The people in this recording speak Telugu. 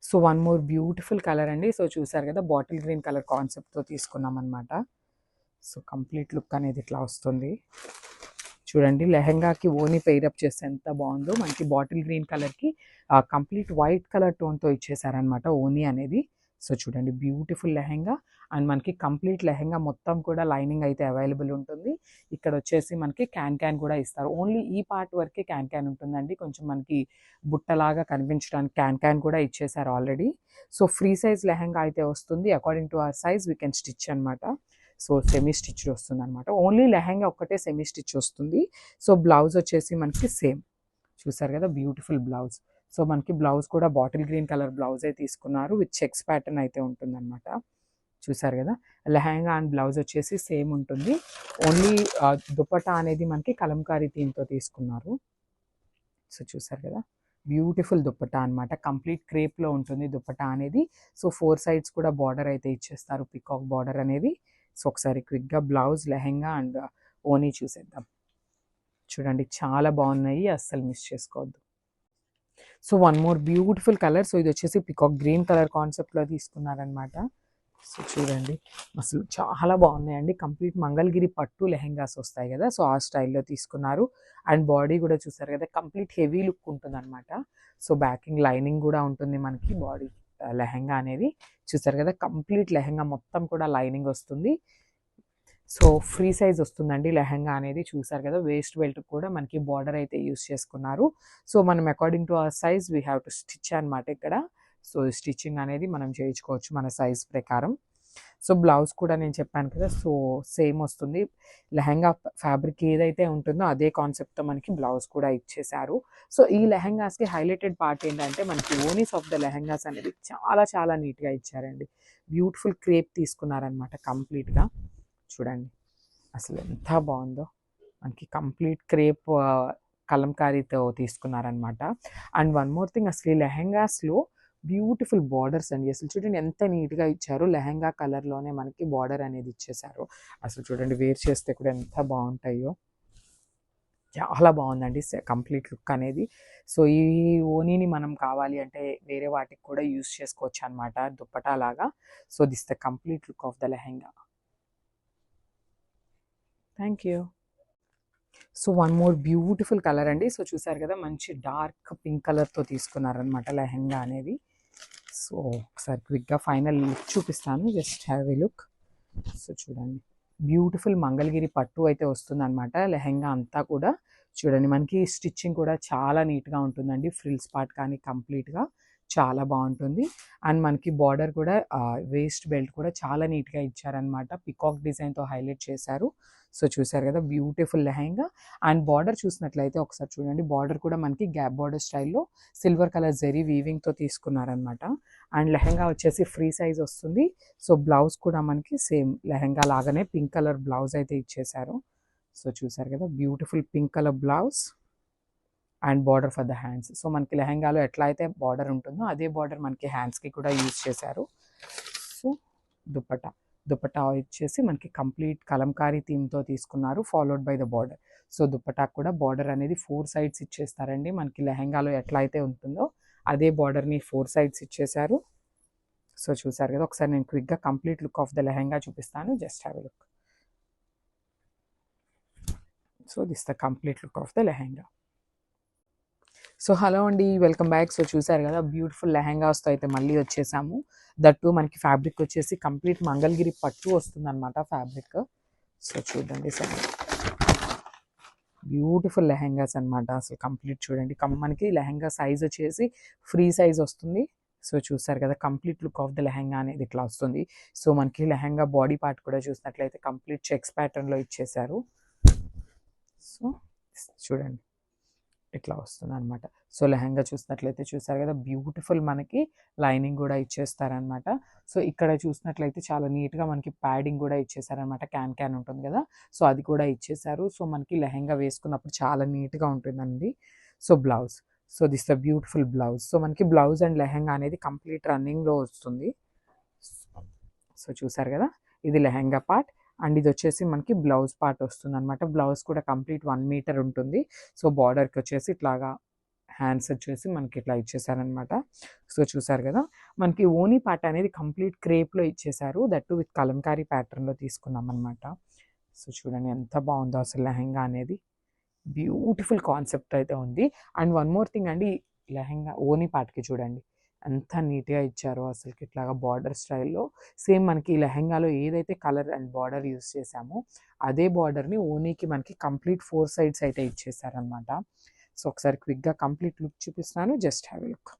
So one more beautiful colour అండి. సో చూసారు కదా, బాటిల్ గ్రీన్ కలర్ కాన్సెప్ట్తో తీసుకున్నాం అనమాట. సో కంప్లీట్ లుక్ అనేది ఇట్లా వస్తుంది. చూడండి, లెహెంగాకి ఓని పెయిరప్ చేస్తే ఎంత బాగుందో. మనకి బాటిల్ గ్రీన్ కలర్కి కంప్లీట్ వైట్ కలర్ టోన్తో ఇచ్చేసారనమాట ఓని అనేది. సో చూడండి, బ్యూటిఫుల్ లెహెంగా. అండ్ మనకి కంప్లీట్ లెహెంగా మొత్తం కూడా లైనింగ్ అయితే అవైలబుల్ ఉంటుంది. ఇక్కడ వచ్చేసి మనకి క్యాన్ కూడా ఇస్తారు. ఓన్లీ ఈ పార్ట్ వరకే క్యాన్ ఉంటుందండి. కొంచెం మనకి బుట్టలాగా కనిపించడానికి క్యాన్ కూడా ఇచ్చేసారు already. So free size lehenga అయితే వస్తుంది. According to our size we can stitch అనమాట. సో సెమీ స్టిచ్ వస్తుంది అనమాట. ఓన్లీ లెహెంగా ఒక్కటే సెమీ స్టిచ్ వస్తుంది. సో బ్లౌజ్ వచ్చేసి మనకి సేమ్. చూసారు కదా, బ్యూటిఫుల్ బ్లౌజ్. సో మనకి బ్లౌజ్ కూడా బాటిల్ గ్రీన్ కలర్ బ్లౌజే తీసుకున్నారు. విత్ చెక్స్ ప్యాటర్న్ అయితే ఉంటుందన్నమాట. చూసారు కదా, లెహెంగా అండ్ బ్లౌజ్ వచ్చేసి సేమ్ ఉంటుంది. ఓన్లీ దుపట్టా అనేది మనకి కలంకారీ థీమ్తో తీసుకున్నారు. సో చూసారు కదా, బ్యూటిఫుల్ దుపట్టా అనమాట. కంప్లీట్ క్రేప్లో ఉంటుంది దుపట్టా అనేది. సో 4 సైడ్స్ కూడా బార్డర్ అయితే ఇచ్చేస్తారు, పికాక్ బార్డర్ అనేది. సో ఒకసారి క్విక్గా బ్లౌజ్, లెహెంగా అండ్ ఓనీ చూసేద్దాం. చూడండి, చాలా బాగున్నాయి, అస్సలు మిస్ చేసుకోవద్దు. So one more beautiful colour. So ఇది వచ్చేసి పికాక్ గ్రీన్ కలర్ కాన్సెప్ట్లో తీసుకున్నారనమాట. సో చూడండి, అసలు చాలా బాగున్నాయండి. కంప్లీట్ మంగళగిరి పట్టు లెహెంగాస్ వస్తాయి కదా, సో ఆ స్టైల్లో తీసుకున్నారు. అండ్ బాడీ కూడా చూసారు కదా, కంప్లీట్ హెవీ లుక్ ఉంటుంది అనమాట. సో బ్యాకింగ్ లైనింగ్ కూడా ఉంటుంది మనకి బాడీ లెహెంగా అనేది. చూసారు కదా, కంప్లీట్ లెహెంగా మొత్తం కూడా లైనింగ్ వస్తుంది. సో ఫ్రీ సైజ్ వస్తుందండి లెహెంగా అనేది. చూసారు కదా, వేస్ట్ బెల్ట్ కూడా మనకి బార్డర్ అయితే యూస్ చేసుకున్నారు. సో మనం according to our size we have to stitch అనమాట ఇక్కడ. సో స్టిచ్చింగ్ అనేది మనం చేయించుకోవచ్చు మన సైజ్ ప్రకారం. సో బ్లౌజ్ కూడా నేను చెప్పాను కదా, సో సేమ్ వస్తుంది. లెహెంగా ఫ్యాబ్రిక్ ఏదైతే ఉంటుందో అదే కాన్సెప్ట్తో మనకి బ్లౌజ్ కూడా ఇచ్చేసారు. సో ఈ లెహెంగాస్కి హైలైటెడ్ పార్ట్ ఏంటంటే మనకి ఓనీస్ ఆఫ్ ద లెహెంగాస్ అనేది చాలా చాలా నీట్గా ఇచ్చారండి. బ్యూటిఫుల్ క్రేప్ తీసుకున్నారనమాట కంప్లీట్గా. చూడండి అసలు ఎంత బాగుందో. మనకి కంప్లీట్ క్రేప్ కలంకారీతో తీసుకున్నారనమాట. అండ్ వన్ మోర్ థింగ్, అసలు ఈ లెహెంగాస్లో బ్యూటిఫుల్ బార్డర్స్ అండి. అసలు చూడండి ఎంత నీట్గా ఇచ్చారు. లెహెంగా కలర్లోనే మనకి బార్డర్ అనేది ఇచ్చేసారు. అసలు చూడండి, వేర్ చేస్తే కూడా ఎంత బాగుంటాయో. చాలా బాగుందండి కంప్లీట్ లుక్ అనేది. సో ఈ ఓనీని మనం కావాలి అంటే వేరే వాటికి కూడా యూస్ చేసుకోవచ్చు అనమాట, దుప్పటా లాగా. So this the complete look of the lehenga. Thank you. So one more beautiful colour అండి. సో చూసారు కదా, మంచి డార్క్ పింక్ కలర్తో తీసుకున్నారనమాట లెహెంగా అనేది. సో ఒకసారి క్విక్గా ఫైనల్ లుక్ చూపిస్తాను, just have a look. So చూడండి, బ్యూటిఫుల్ మంగళగిరి పట్టు అయితే వస్తుంది అనమాట లెహెంగా అంతా కూడా. చూడండి, మనకి స్టిచ్చింగ్ కూడా చాలా నీట్గా ఉంటుందండి. ఫ్రిల్స్ పార్ట్ కానీ కంప్లీట్గా చాలా బాగుంటుంది. అండ్ మనకి బార్డర్ కూడా వేస్ట్ బెల్ట్ కూడా చాలా నీట్గా ఇచ్చారనమాట. పికాక్ డిజైన్తో హైలైట్ చేశారు. సో చూసారు కదా, బ్యూటిఫుల్ లెహెంగా. అండ్ బార్డర్ చూసినట్లయితే ఒకసారి చూడండి, బార్డర్ కూడా మనకి గ్యాప్ బార్డర్ స్టైల్లో సిల్వర్ కలర్ జరీ వీవింగ్తో తీసుకున్నారనమాట. అండ్ లెహెంగా వచ్చేసి ఫ్రీ సైజ్ వస్తుంది. సో బ్లౌజ్ కూడా మనకి సేమ్ లెహెంగా లాగానే పింక్ కలర్ బ్లౌజ్ అయితే ఇచ్చేసారు. సో చూసారు కదా, beautiful pink colour blouse and border for the hands. So మనకి లెహెంగాలో ఎట్లా అయితే బార్డర్ ఉంటుందో అదే బార్డర్ మనకి హ్యాండ్స్కి కూడా యూజ్ చేశారు. సో దుపట్టా వచ్చేసి మనకి కంప్లీట్ కలంకారీ థీమ్తో తీసుకున్నారు, followed by the border. So dupatta కూడా బార్డర్ అనేది 4 సైడ్స్ ఇచ్చేస్తారండి. మనకి లెహెంగాలో ఎట్లా అయితే ఉంటుందో అదే బార్డర్ని 4 సైడ్స్ ఇచ్చేసారు. సో చూసారు కదా, ఒకసారి నేను క్విక్గా complete look of the lehenga చూపిస్తాను, just have a look. So this the complete look of the lehenga. So hello అండి, వెల్కమ్ బ్యాక్. సో చూసారు కదా, బ్యూటిఫుల్ లెహెంగాస్తో అయితే మళ్ళీ వచ్చేసాము. దట్టు మనకి ఫ్యాబ్రిక్ వచ్చేసి కంప్లీట్ మంగళగిరి పట్టు వస్తుంది అనమాట ఫ్యాబ్రిక్. సో చూడండి సార్, బ్యూటిఫుల్ లెహెంగాస్ అనమాట. అసలు కంప్లీట్ చూడండి, మనకి లెహెంగా సైజ్ వచ్చేసి ఫ్రీ సైజ్ వస్తుంది. సో చూసారు కదా, complete look of the lehenga అనేది ఇట్లా వస్తుంది. సో మనకి లెహెంగా బాడీ పార్ట్ కూడా చూసినట్లయితే కంప్లీట్ చెక్స్ ప్యాటర్న్లో ఇచ్చేసారు. సో చూడండి, ఇట్లా వస్తుంది అనమాట. సో లెహెంగా చూసినట్లయితే చూసారు కదా, బ్యూటిఫుల్ మనకి లైనింగ్ కూడా ఇచ్చేస్తారనమాట. సో ఇక్కడ చూసినట్లయితే చాలా నీట్గా మనకి ప్యాడింగ్ కూడా ఇచ్చేసారనమాట. క్యాన్ ఉంటుంది కదా, సో అది కూడా ఇచ్చేసారు. సో మనకి లెహెంగా వేసుకున్నప్పుడు చాలా నీట్గా ఉంటుందండి. So blouse, so this the beautiful blouse. So మనకి బ్లౌజ్ అండ్ లెహెంగా అనేది కంప్లీట్ రన్నింగ్లో వస్తుంది. సో చూసారు కదా, ఇది లెహెంగా పార్ట్. అండ్ ఇది వచ్చేసి మనకి బ్లౌజ్ పార్ట్ వస్తుంది అనమాట. బ్లౌజ్ కూడా కంప్లీట్ 1 మీటర్ ఉంటుంది. సో బార్డర్కి వచ్చేసి ఇట్లాగా హ్యాండ్స్ వచ్చేసి మనకి ఇట్లా ఇచ్చేసారనమాట. సో చూసారు కదా, మనకి ఓనీ పార్ట్ అనేది కంప్లీట్ క్రేప్లో ఇచ్చేసారు, దట్టు విత్ కలంకారీ ప్యాటర్న్లో తీసుకున్నాం అనమాట. సో చూడండి ఎంత బాగుందో అసలు లెహెంగా అనేది, బ్యూటిఫుల్ కాన్సెప్ట్ అయితే ఉంది. అండ్ వన్ మోర్ థింగ్ అండి, లెహెంగా ఓనీ పార్ట్కి చూడండి ఎంత నీట్గా ఇచ్చారో అసలుకి, ఇట్లాగా బార్డర్ స్టైల్లో. సేమ్ మనకి లెహెంగాలో ఏదైతే కలర్ అండ్ బార్డర్ యూస్ చేసామో అదే బార్డర్ని ఓనీకి మనకి కంప్లీట్ 4 సైడ్స్ అయితే ఇచ్చేసారనమాట. సో ఒకసారి క్విక్గా కంప్లీట్ లుక్ చూపిస్తాను, జస్ట్ హ్యావ్ ఎ లుక్.